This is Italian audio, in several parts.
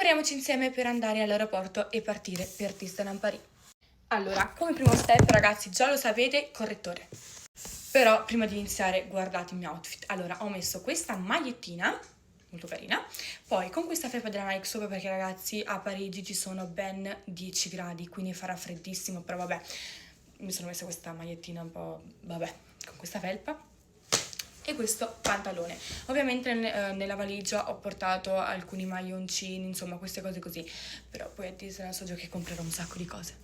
prepariamoci insieme per andare all'aeroporto e partire per Disneyland Paris. Allora, come primo step, ragazzi, già lo sapete, correttore. Però prima di iniziare guardate il mio outfit. Allora, ho messo questa magliettina molto carina, poi con questa felpa della Nike sopra, perché ragazzi a Parigi ci sono ben 10 gradi, quindi farà freddissimo, però vabbè, mi sono messa questa magliettina un po', vabbè, con questa felpa e questo pantalone. Ovviamente nella valigia ho portato alcuni maglioncini, insomma queste cose così, però poi a Disneyland so già che comprerò un sacco di cose.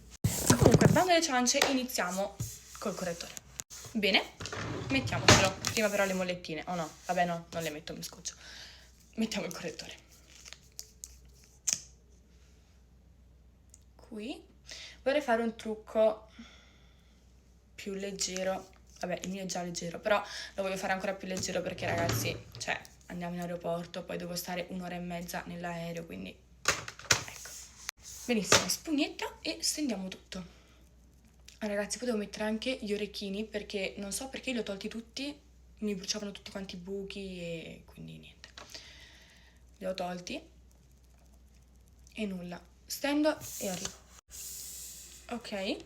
Comunque, bando alle ciance, iniziamo col correttore. Bene, mettiamocelo. Prima però le mollettine. Oh no, vabbè no, non le metto, mi scoccio. Mettiamo il correttore. Qui vorrei fare un trucco più leggero. Vabbè, il mio è già leggero, però lo voglio fare ancora più leggero perché ragazzi, cioè, andiamo in aeroporto, poi devo stare 1 ora e mezza nell'aereo, quindi ecco. Benissimo, spugnetta e stendiamo tutto. Ragazzi, potevo mettere anche gli orecchini perché non so perché li ho tolti tutti, mi bruciavano tutti quanti i buchi e quindi niente. Li ho tolti e nulla. Stendo e arrivo. Ok.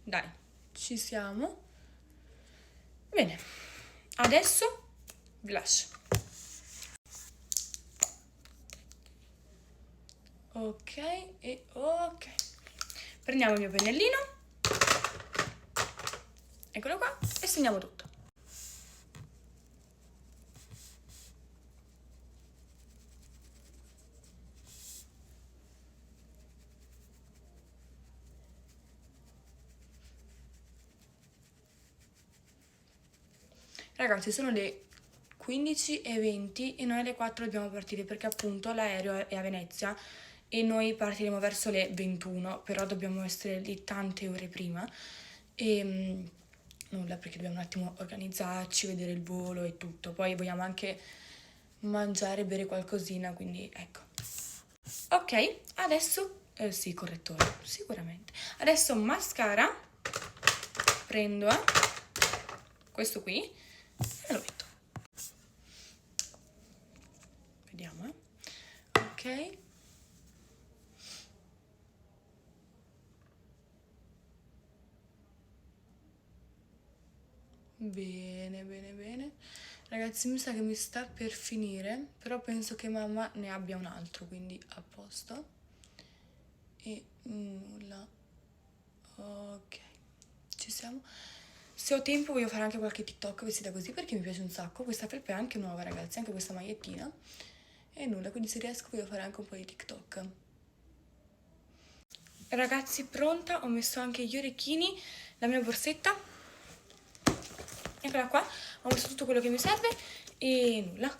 Dai, ci siamo. Bene. Adesso blush. Ok e ok. Prendiamo il mio pennellino. Eccolo qua e segniamo tutto. Ragazzi, sono le 15:20 e noi alle 4 dobbiamo partire perché appunto l'aereo è a Venezia e noi partiremo verso le 21, però dobbiamo essere lì tante ore prima e nulla, perché dobbiamo un attimo organizzarci, vedere il volo e tutto. Poi vogliamo anche mangiare e bere qualcosina, quindi ecco. Ok, adesso sì, correttore, sicuramente. Adesso mascara, prendo questo qui e lo metto. Vediamo, ok. Bene, bene, bene. Ragazzi, mi sa che mi sta per finire, però penso che mamma ne abbia un altro, quindi a posto. E nulla. Ok, ci siamo. Se ho tempo voglio fare anche qualche TikTok vestita così perché mi piace un sacco. Questa felpa è anche nuova, ragazzi, anche questa magliettina. E nulla, quindi se riesco voglio fare anche un po' di TikTok. Ragazzi, pronta, ho messo anche gli orecchini, la mia borsetta. Eccola qua, ho messo tutto quello che mi serve e nulla.